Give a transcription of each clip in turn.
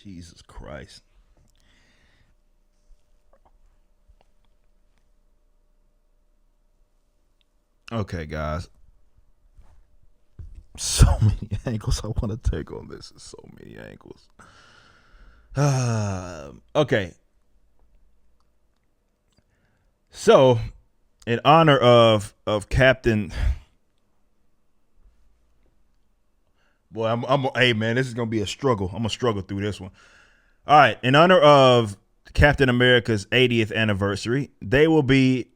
Jesus Christ. Okay, guys. So many angles I want to take on this. So many angles. Okay. So, in honor of Captain, boy, hey man, this is gonna be a struggle. I'm gonna struggle through this one. All right, in honor of Captain America's 80th anniversary, they will be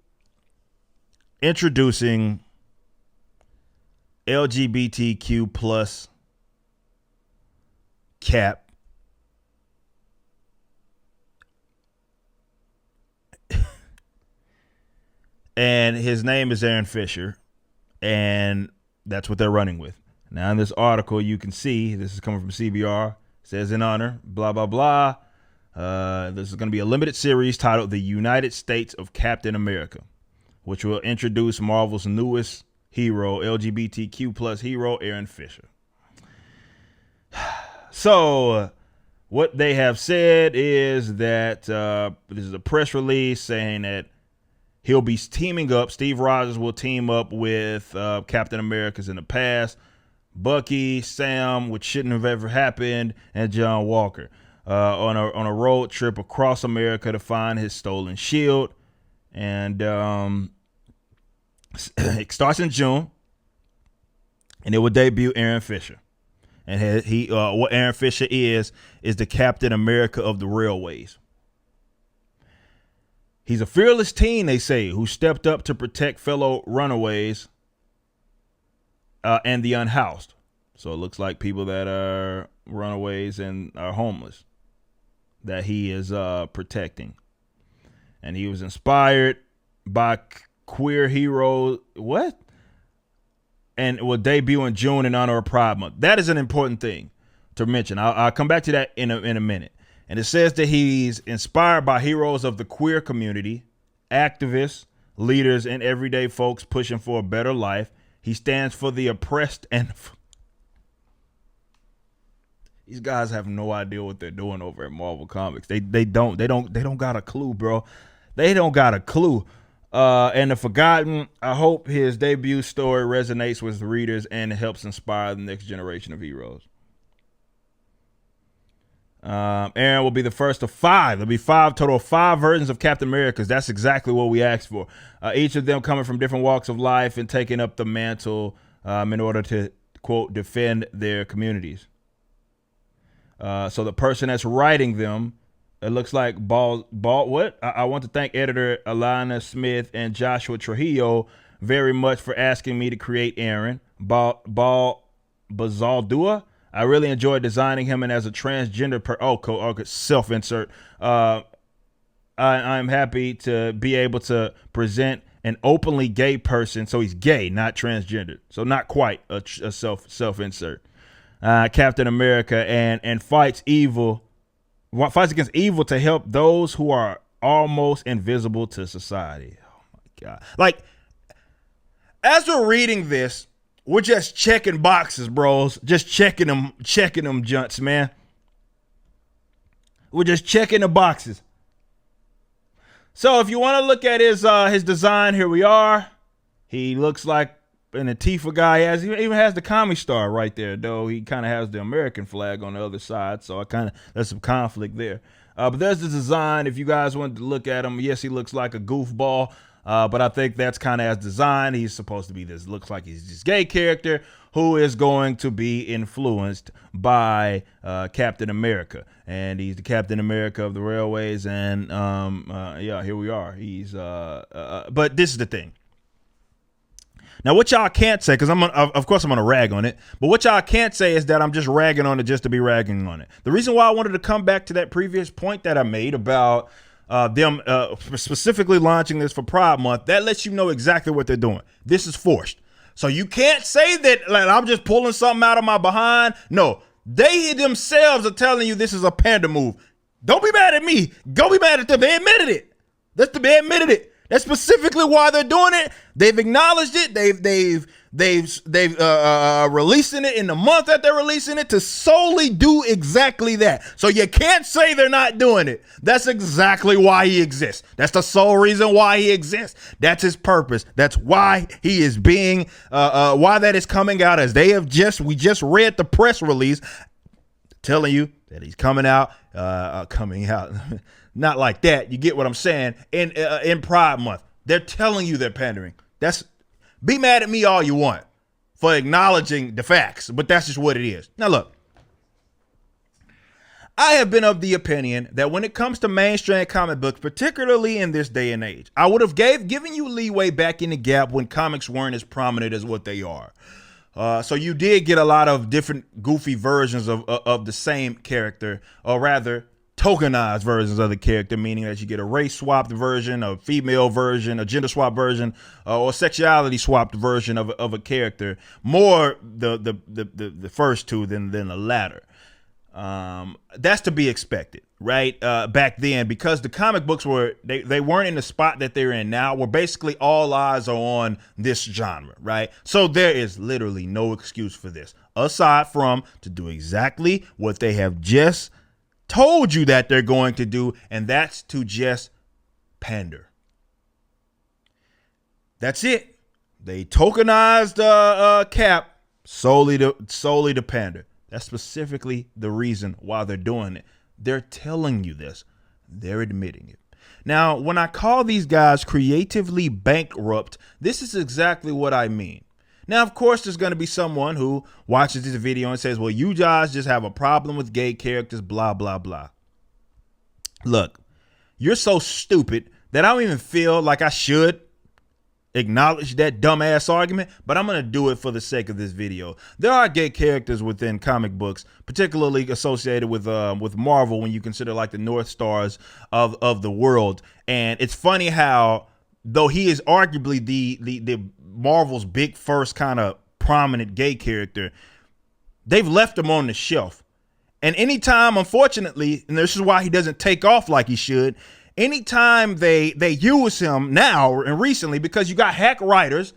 introducing LGBTQ plus Cap. And his name is Aaron Fisher, and that's what they're running with. Now, in this article, you can see this is coming from CBR. It says in honor, blah blah blah. This is going to be a limited series titled "The United States of Captain America," which will introduce Marvel's newest hero, LGBTQ plus hero, Aaron Fisher. So, what they have said is that this is a press release saying that he'll be teaming up. Steve Rogers will team up with Captain America's in the past, Bucky, Sam, which shouldn't have ever happened, and John Walker on a road trip across America to find his stolen shield. And it starts in June, and it will debut Aaron Fisher. And what Aaron Fisher is the Captain America of the railways. He's a fearless teen, they say, who stepped up to protect fellow runaways and the unhoused. So it looks like people that are runaways and are homeless that he is protecting. And he was inspired by queer heroes. What? And will debut in June in honor of Pride Month. That is an important thing to mention. I'll come back to that in a minute. And it says that he's inspired by heroes of the queer community, activists, leaders, and everyday folks pushing for a better life. He stands for the oppressed and these guys have no idea what they're doing over at Marvel Comics. They don't got a clue, bro. They don't got a clue. And the forgotten. I hope his debut story resonates with readers and helps inspire the next generation of heroes. Aaron will be the first of 5. There'll be 5 total, 5 versions of Captain America. That's exactly what we asked for. Each of them coming from different walks of life and taking up the mantle in order to, quote, defend their communities. So the person that's writing them, it looks like what? I want to thank editor Alana Smith and Joshua Trujillo very much for asking me to create Aaron. Bazaldua. I really enjoyed designing him, and as a transgender self-insert. I'm happy to be able to present an openly gay person. So he's gay, not transgender. So not quite a self-insert. Captain America and fights against evil to help those who are almost invisible to society. Oh my God. Like, as we're reading this, we're just checking boxes, bros. Just checking them junts, man. We're just checking the boxes. So if you want to look at his design, here we are. He looks like an Antifa guy. He even has the commie star right there, though he kind of has the American flag on the other side. So there's some conflict there. But there's the design. If you guys wanted to look at him, yes, he looks like a goofball. But I think that's kind of as designed. He's supposed to be this, looks like he's this gay character who is going to be influenced by Captain America. And he's the Captain America of the railways. And yeah, here we are. But this is the thing. Now, what y'all can't say, because of course I'm gonna rag on it, but what y'all can't say is that I'm just ragging on it just to be ragging on it. The reason why I wanted to come back to that previous point that I made about them specifically launching this for Pride Month, that lets you know exactly what they're doing. This is forced. So you can't say that like, I'm just pulling something out of my behind. No, they themselves are telling you this is a panda move. Don't be mad at me. Go be mad at them. They admitted it. They admitted it. That's specifically why they're doing it. They've acknowledged it. They've releasing it in the month that they're releasing it to solely do exactly that. So you can't say they're not doing it. That's exactly why he exists. That's the sole reason why he exists. That's his purpose. That's why he is being, why that is coming out, as we just read the press release telling you that he's coming out, not like that. You get what I'm saying? In Pride Month, they're telling you they're pandering. Be mad at me all you want for acknowledging the facts, but that's just what it is. Now, look, I have been of the opinion that when it comes to mainstream comic books, particularly in this day and age, I would have given you leeway back in the gap when comics weren't as prominent as what they are. So you did get a lot of different goofy versions of the same character, or rather tokenized versions of the character, meaning that you get a race swapped version, a female version, a gender swap version, or sexuality swapped version of a character. More the first two than the latter. That's to be expected, right? Back then, because the comic books they weren't in the spot that they're in now, where basically all eyes are on this genre, right? So there is literally no excuse for this, aside from to do exactly what they have just told you that they're going to do, and that's to just pander. That's it. They tokenized Cap solely to pander. That's specifically the reason why they're doing it. They're telling you this. They're admitting it. Now, when I call these guys creatively bankrupt, this is exactly what I mean. Now, of course, there's going to be someone who watches this video and says, well, you guys just have a problem with gay characters, blah, blah, blah. Look, you're so stupid that I don't even feel like I should acknowledge that dumbass argument, but I'm going to do it for the sake of this video. There are gay characters within comic books, particularly associated with Marvel, when you consider like the North Stars of the world. And it's funny how, though he is arguably the Marvel's big first kind of prominent gay character, they've left him on the shelf. And anytime, unfortunately, and this is why he doesn't take off like he should, anytime they use him now and recently, because you got hack writers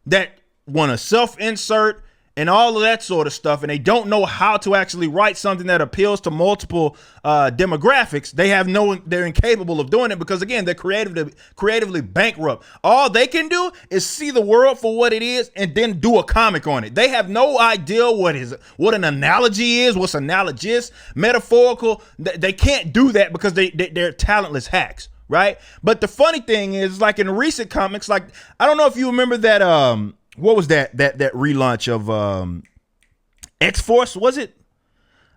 that want to self-insert and all of that sort of stuff, and they don't know how to actually write something that appeals to multiple demographics. They're incapable of doing it because, again, they're creatively bankrupt. All they can do is see the world for what it is and then do a comic on it. They have no idea what an analogy is, what's analogous, metaphorical. They can't do that because they're talentless hacks, right? But the funny thing is, like in recent comics, like I don't know if you remember that what was that relaunch of X-Force, was it?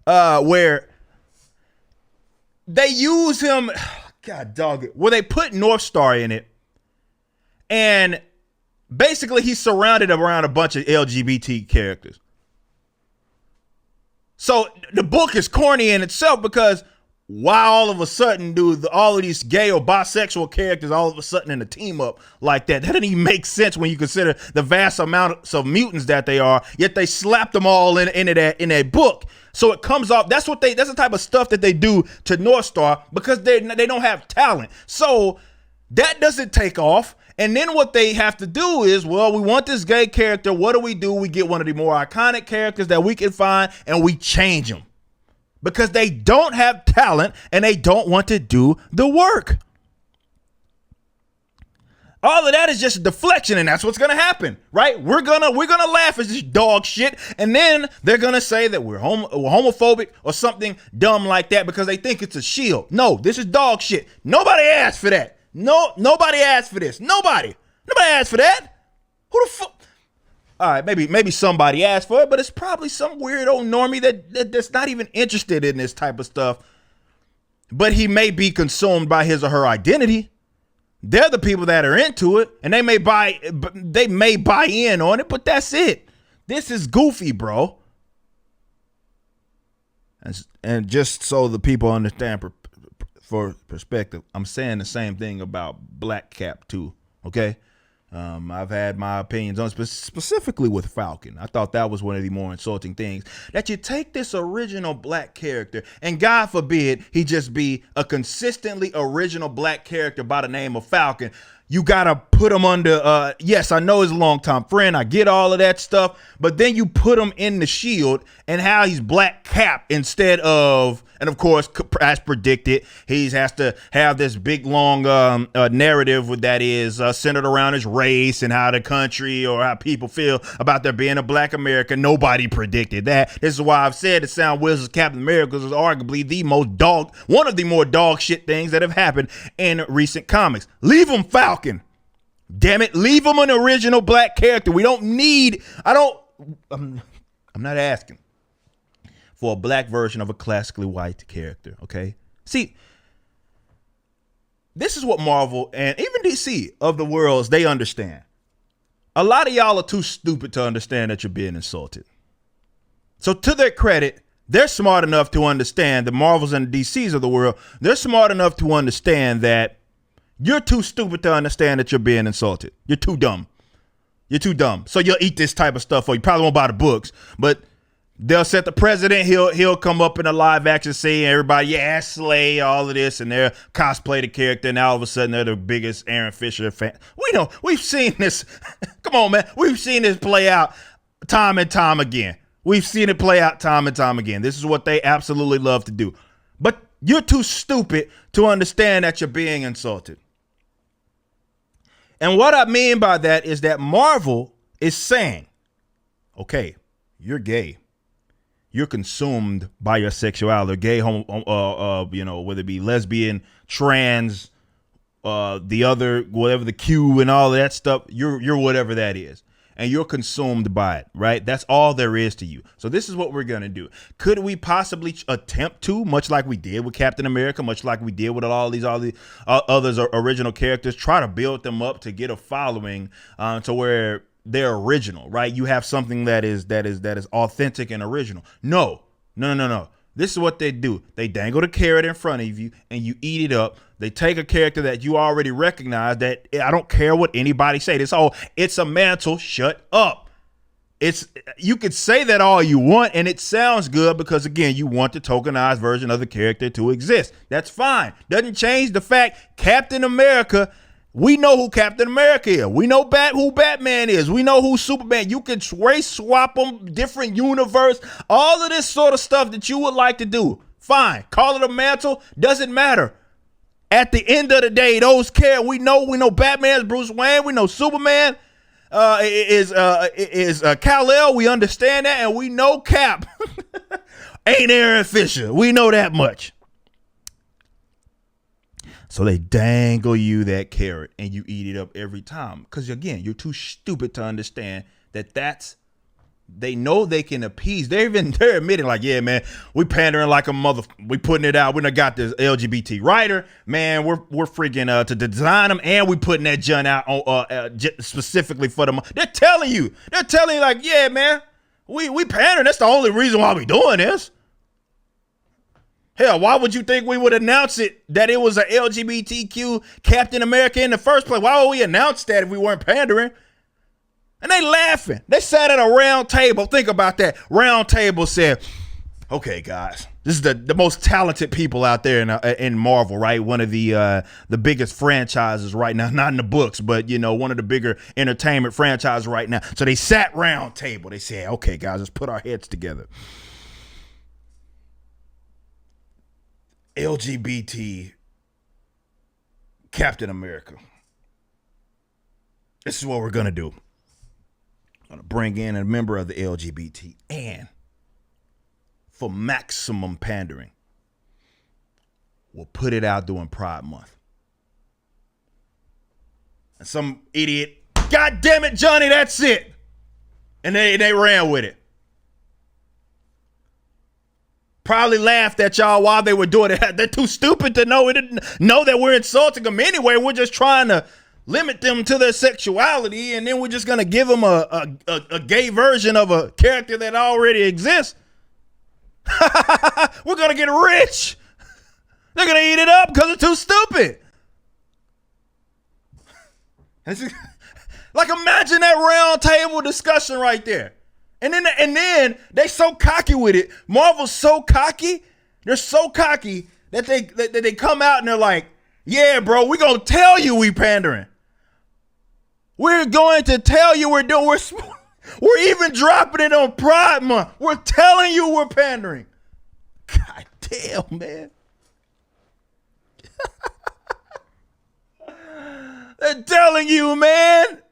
Where they use him, God dog it, where they put North Star in it, and basically he's surrounded around a bunch of LGBT characters. So the book is corny in itself, because why all of a sudden do all of these gay or bisexual characters all of a sudden in a team up like that? That doesn't even make sense when you consider the vast amounts of mutants that they are, yet they slapped them all in that book. So it comes off, that's the type of stuff that they do to North Star, because they don't have talent. So that doesn't take off. And then what they have to do is, well, we want this gay character. What do? We get one of the more iconic characters that we can find, and we change them. Because they don't have talent and they don't want to do the work. All of that is just a deflection, and that's what's gonna happen, right? We're gonna laugh at this dog shit, and then they're gonna say that we're homophobic or something dumb like that because they think it's a shield. No, this is dog shit. Nobody asked for that. No, nobody asked for this. Nobody asked for that. Who the fuck? All right, maybe somebody asked for it, but it's probably some weird old normie that's not even interested in this type of stuff. But he may be consumed by his or her identity. They're the people that are into it, and they may buy in on it, but that's it. This is goofy, bro. And just so the people understand for perspective, I'm saying the same thing about Black Cap too, okay? I've had my opinions on specifically with Falcon. I thought that was one of the more insulting things, that you take this original black character, and God forbid he just be a consistently original black character by the name of Falcon. you gotta put him under, yes, I know he's a longtime friend, I get all of that stuff, but then you put him in the Shield and how he's Black Cap instead of, and of course, as predicted, he has to have this big long narrative that is centered around his race and how the country or how people feel about there being a Black America. Nobody predicted that. This is why I've said that Sam Wilson's Captain America is arguably one of the more dog shit things that have happened in recent comics. Leave him Falcon. Damn it, leave him an original Black character. We don't need, I'm not asking for a Black version of a classically white character, okay? See, this is what Marvel and even DC of the worlds, they understand. A lot of y'all are too stupid to understand that you're being insulted. So to their credit, they're smart enough to understand, the Marvels and the DCs of the world, they're smart enough to understand that you're too stupid to understand that you're being insulted. You're too dumb. You're too dumb. So you'll eat this type of stuff, or you probably won't buy the books, but they'll set the president. He'll come up in a live action scene. Everybody, yeah, Slay, all of this, and they're cosplay the character. And all of a sudden, they're the biggest Aaron Fisher fan. We know we've seen this. Come on, man. We've seen this play out time and time again. We've seen it play out time and time again. This is what they absolutely love to do. But you're too stupid to understand that you're being insulted. And what I mean by that is that Marvel is saying, okay, you're gay. You're consumed by your sexuality, gay, whether it be lesbian, trans, the other, whatever the Q and all of that stuff, you're whatever that is. And you're consumed by it, right? That's all there is to you. So this is what we're going to do. Could we possibly attempt to, much like we did with Captain America, much like we did with all the others original characters, try to build them up to get a following to where they're original, right? You have something that is authentic and original. No. This is what they do. They dangle the carrot in front of you and you eat it up. They take a character that you already recognize that I don't care what anybody say. It's a mantle. Shut up. You could say that all you want and it sounds good because, again, you want the tokenized version of the character to exist. That's fine. Doesn't change the fact Captain America, we know who Captain America is. We know who Batman is. We know who Superman. You can race swap them, different universe, all of this sort of stuff that you would like to do. Fine. Call it a mantle. Doesn't matter. At the end of the day, those care. We know Batman is Bruce Wayne. We know Superman is Kal-El. We understand that, and we know Cap ain't Aaron Fisher. We know that much. So they dangle you that carrot and you eat it up every time. Because, again, you're too stupid to understand that they know they can appease. They're admitting like, yeah, man, we pandering like a mother. We putting it out. We done got this LGBT writer, man. We're freaking to design them, and we putting that junk out specifically for them. They're telling you like, yeah, man, we pandering. That's the only reason why we doing this. Hell, why would you think we would announce it that it was a LGBTQ Captain America in the first place? Why would we announce that if we weren't pandering? And they laughing. They sat at a round table. Think about that. Round table said, okay, guys, this is the most talented people out there in Marvel, right? One of the biggest franchises right now. Not in the books, but, one of the bigger entertainment franchises right now. So they sat round table. They said, okay, guys, let's put our heads together. LGBT Captain America. This is what we're going to do. I'm going to bring in a member of the LGBT, and for maximum pandering, we'll put it out during Pride Month. And some idiot, God damn it, Johnny, that's it. And they ran with it. Probably laughed at y'all while they were doing it. They're too stupid to know that we're insulting them anyway. We're just trying to limit them to their sexuality, and then we're just going to give them a gay version of a character that already exists. We're going to get rich. They're going to eat it up because they're too stupid. Like, imagine that round table discussion right there. And then they so cocky with it. Marvel's so cocky. They're so cocky that they come out and they're like, yeah, bro, we gonna tell you we pandering. We're going to tell you we're even dropping it on Pride Month. We're telling you we're pandering. God damn, man. They're telling you, man.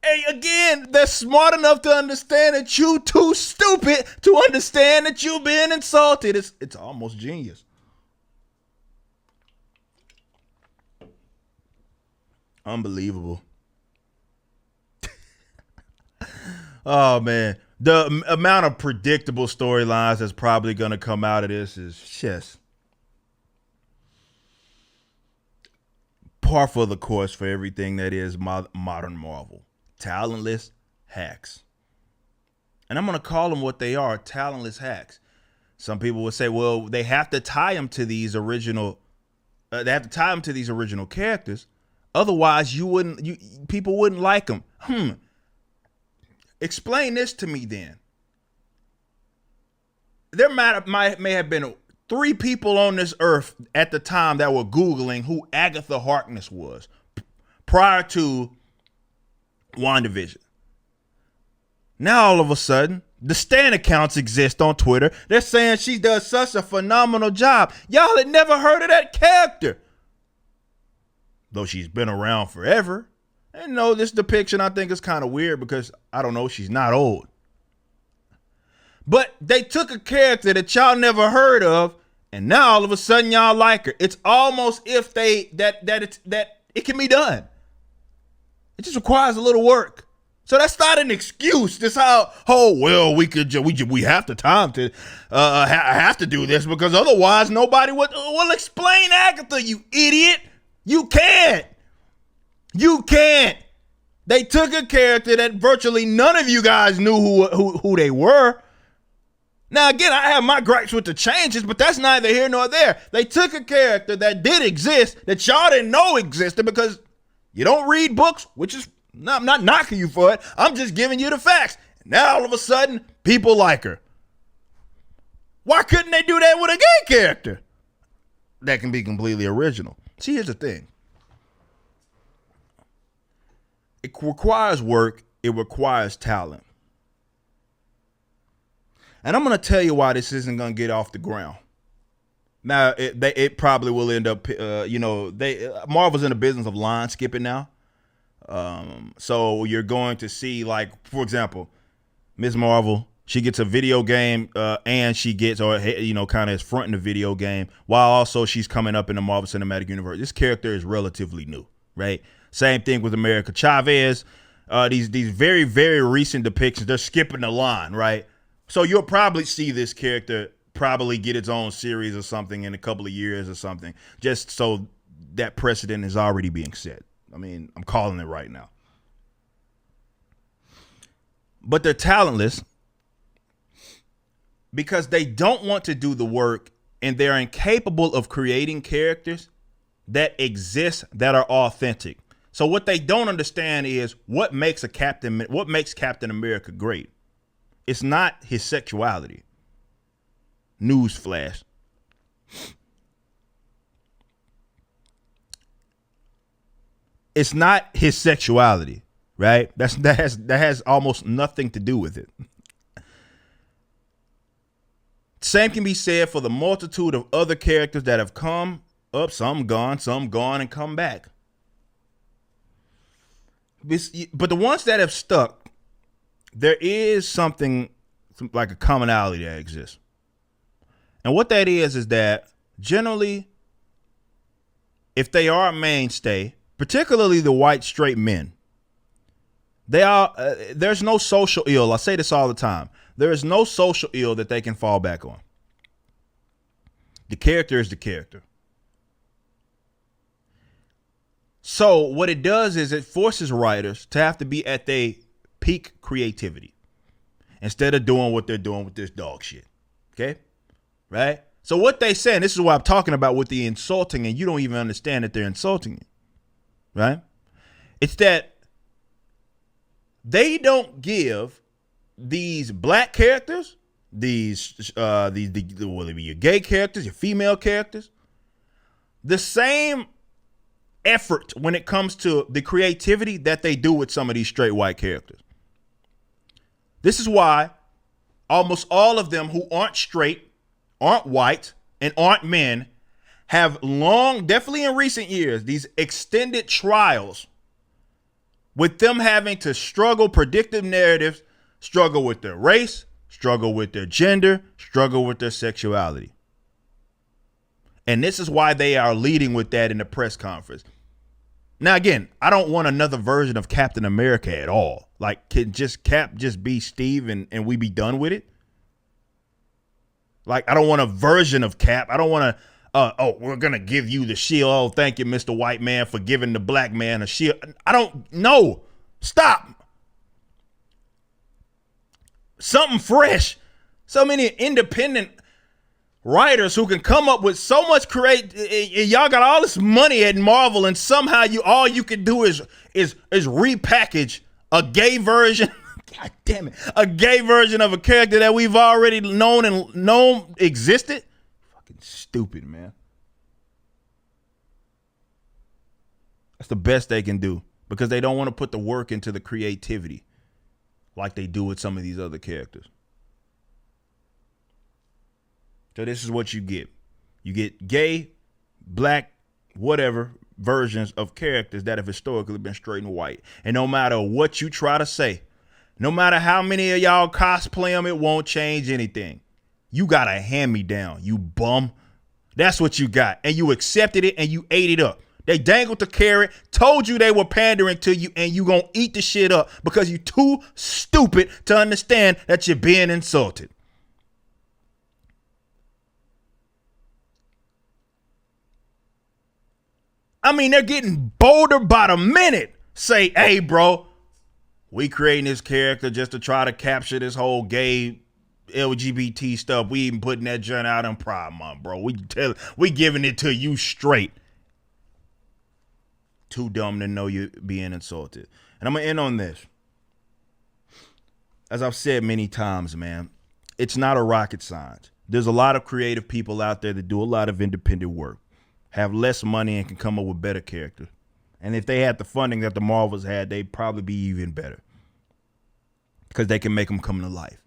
Hey, again, they're smart enough to understand that you too stupid to understand that you're being insulted. It's almost genius. Unbelievable. Oh, man. The amount of predictable storylines that's probably going to come out of this is just par for the course for everything that is modern Marvel. Talentless hacks. And I'm going to call them what they are, talentless hacks. Some people would say, well, they have to tie them to these original characters. Otherwise, people wouldn't like them. Explain this to me then. There may have been 3 people on this earth at the time that were Googling who Agatha Harkness was prior to WandaVision. Now all of a sudden, the Stan accounts exist on Twitter. They're saying she does such a phenomenal job. Y'all had never heard of that character. Though she's been around forever. And no, this depiction I think is kind of weird because, I don't know, she's not old. But they took a character that y'all never heard of, and now all of a sudden y'all like her. It's almost if that it can be done. It just requires a little work. So that's not an excuse. This we have the time to have to do this because otherwise nobody will explain Agatha, you idiot. You can't. They took a character that virtually none of you guys knew who they were. Now, again, I have my gripes with the changes, but that's neither here nor there. They took a character that did exist that y'all didn't know existed because you don't read books, which is, I'm not knocking you for it. I'm just giving you the facts. Now, all of a sudden, people like her. Why couldn't they do that with a gay character? That can be completely original. See, here's the thing. It requires work. It requires talent. And I'm going to tell you why this isn't going to get off the ground. Now, it probably will end up, Marvel's in the business of line skipping now. So you're going to see, like, for example, Ms. Marvel, she gets a video game and she gets, kind of is fronting the video game while also she's coming up in the Marvel Cinematic Universe. This character is relatively new, right? Same thing with America Chavez. These very, very recent depictions, they're skipping the line, right? So you'll probably see this character probably get its own series or something in a couple of years or something, just so that precedent is already being set. I mean, I'm calling it right now. But they're talentless because they don't want to do the work and they're incapable of creating characters that exist that are authentic. So what they don't understand is what makes Captain America great. It's not his sexuality. Newsflash. It's not his sexuality, right? That has almost nothing to do with it. Same can be said for the multitude of other characters that have come up, some gone, and come back. But the ones that have stuck, there is something like a commonality that exists. And what that is that generally, if they are a mainstay, particularly the white straight men, there's no social ill. I say this all the time. There is no social ill that they can fall back on. The character is the character. So what it does is it forces writers to have to be at their peak creativity instead of doing what they're doing with this dog shit. Okay? Right? So what they say, and this is what I'm talking about with the insulting, and you don't even understand that they're insulting you. Right? It's that they don't give these black characters, whether it be your gay characters, your female characters, the same effort when it comes to the creativity that they do with some of these straight white characters. This is why almost all of them who aren't straight, aren't white, and aren't men have long, definitely in recent years, these extended trials with them having to struggle predictive narratives, struggle with their race, struggle with their gender, struggle with their sexuality. And this is why they are leading with that in the press conference. Now, again, I don't want another version of Captain America at all. Like, can just Cap just be Steve and we be done with it? Like, I don't want a version of Cap. I don't want to, we're going to give you the shield. Oh, thank you, Mr. White Man, for giving the black man a shield. I don't know. Stop. Something fresh. So many independent writers who can come up with so much y'all got all this money at Marvel, and somehow all you can do is repackage a gay version. God damn it. A gay version of a character that we've already known existed. Fucking stupid, man. That's the best they can do because they don't want to put the work into the creativity like they do with some of these other characters. So this is what you get. You get gay, black, whatever versions of characters that have historically been straight and white. And no matter what you try to say, no matter how many of y'all cosplay them, it won't change anything. You got a hand-me-down, you bum. That's what you got. And you accepted it and you ate it up. They dangled the carrot, told you they were pandering to you, and you gonna eat the shit up because you too stupid to understand that you're being insulted. I mean, they're getting bolder by the minute. Say, hey, bro, we creating this character just to try to capture this whole gay LGBT stuff. We even putting that joint out in Pride Month, bro. We giving it to you straight. Too dumb to know you're being insulted. And I'm going to end on this. As I've said many times, man, it's not a rocket science. There's a lot of creative people out there that do a lot of independent work, have less money, and can come up with better characters. And if they had the funding that the Marvels had, they'd probably be even better because they can make them come to life.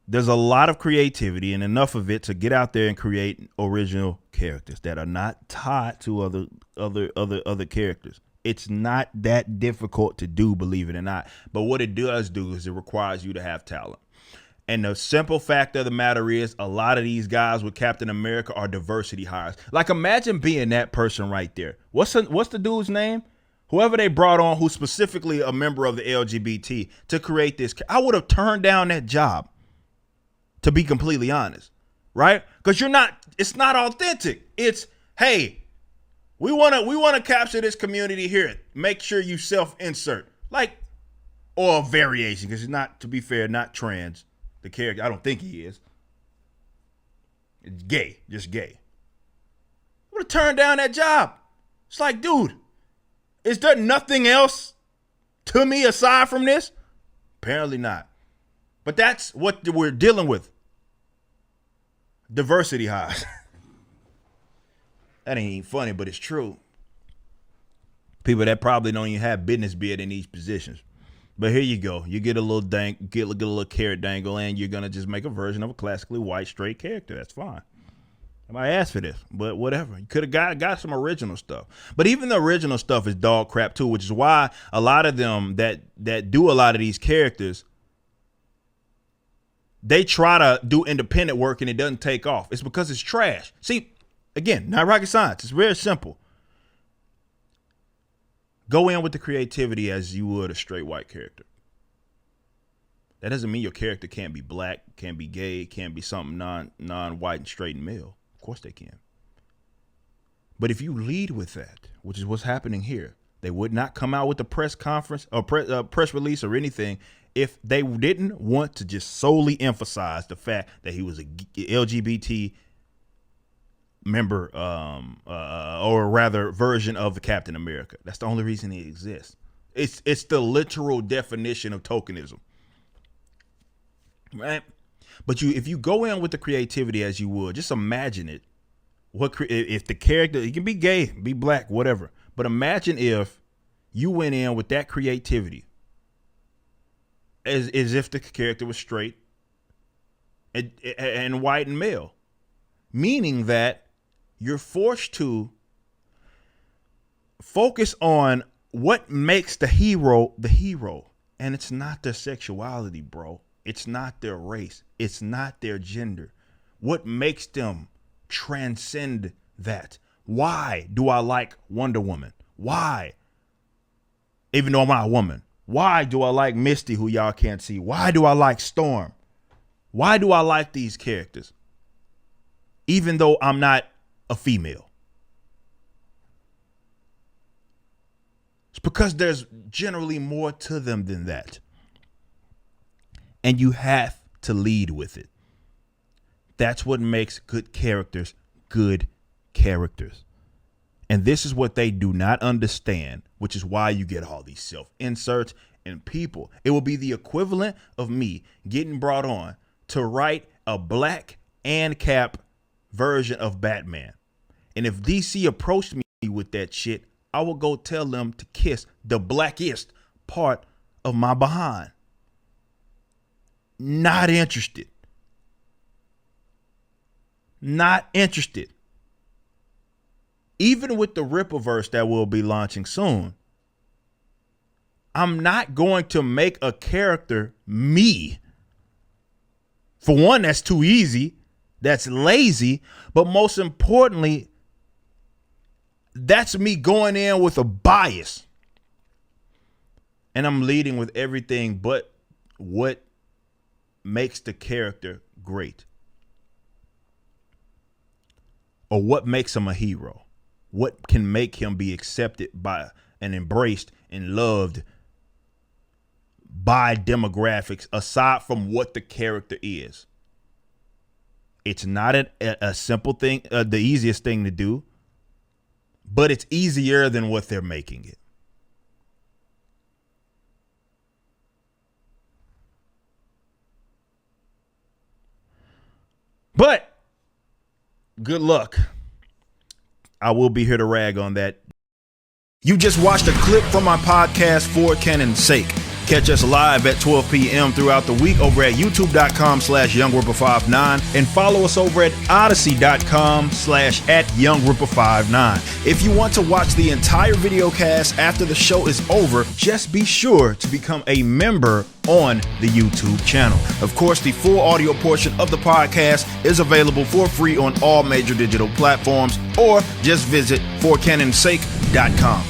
There's a lot of creativity and enough of it to get out there and create original characters that are not tied to other characters. It's not that difficult to do, believe it or not. But what it does do is it requires you to have talent. And the simple fact of the matter is a lot of these guys with Captain America are diversity hires. Like, imagine being that person right there. What's the dude's name? Whoever they brought on who's specifically a member of the LGBT to create this. I would have turned down that job, to be completely honest, right? Because it's not authentic. It's, hey, we want to capture this community here. Make sure you self-insert. Like, or a variation, because it's not, to be fair, not trans. The character, I don't think he is. It's gay, just gay. I would have turned down that job. It's like, dude, is there nothing else to me aside from this? Apparently not. But that's what we're dealing with. Diversity hires. That ain't even funny, but it's true. People that probably don't even have business being in these positions. But here you go. You get a little get a little carrot dangle, and you're gonna just make a version of a classically white straight character. That's fine. I might ask for this, but whatever. You could have got some original stuff. But even the original stuff is dog crap too, which is why a lot of them that do a lot of these characters, they try to do independent work and it doesn't take off. It's because it's trash. See, again, not rocket science. It's very simple. Go in with the creativity as you would a straight white character. That doesn't mean your character can't be black, can't be gay, can't be something non-white and straight and male. Of course they can. But if you lead with that, which is what's happening here, they would not come out with a press conference or press release or anything if they didn't want to just solely emphasize the fact that he was a LGBT member, or rather version of the Captain America. That's the only reason he exists. It's the literal definition of tokenism, right? But if you go in with the creativity as you would, just imagine it. If the character, he can be gay, be black, whatever. But imagine if you went in with that creativity as if the character was straight and white and male, meaning that you're forced to focus on what makes the hero, and it's not their sexuality, bro. It's not their race. It's not their gender. What makes them transcend that? Why do I like Wonder Woman? Why? Even though I'm not a woman. Why do I like Misty, who y'all can't see? Why do I like Storm? Why do I like these characters? Even though I'm not a female. It's because there's generally more to them than that. And you have to lead with it. That's what makes good characters good characters. And this is what they do not understand, which is why you get all these self-inserts and people. It will be the equivalent of me getting brought on to write a black and Cap version of Batman. And if DC approached me with that shit, I will go tell them to kiss the blackest part of my behind. Not interested. Not interested. Even with the Rippaverse that will be launching soon, I'm not going to make a character me. For one, that's too easy. That's lazy. But most importantly, that's me going in with a bias. And I'm leading with everything but what makes the character great. Or what makes him a hero. What can make him be accepted by and embraced and loved by demographics aside from what the character is. It's not a simple thing, the easiest thing to do, but it's easier than what they're making it. But good luck. I will be here to rag on that. You just watched a clip from my podcast, For Canon's Sake. Catch us live at 12 p.m. throughout the week over at youtube.com/YoungRipper59 and follow us over at odyssey.com/@YoungRipper59. If you want to watch the entire video cast after the show is over, just be sure to become a member on the YouTube channel. Of course, the full audio portion of the podcast is available for free on all major digital platforms, or just visit forcanonsake.com.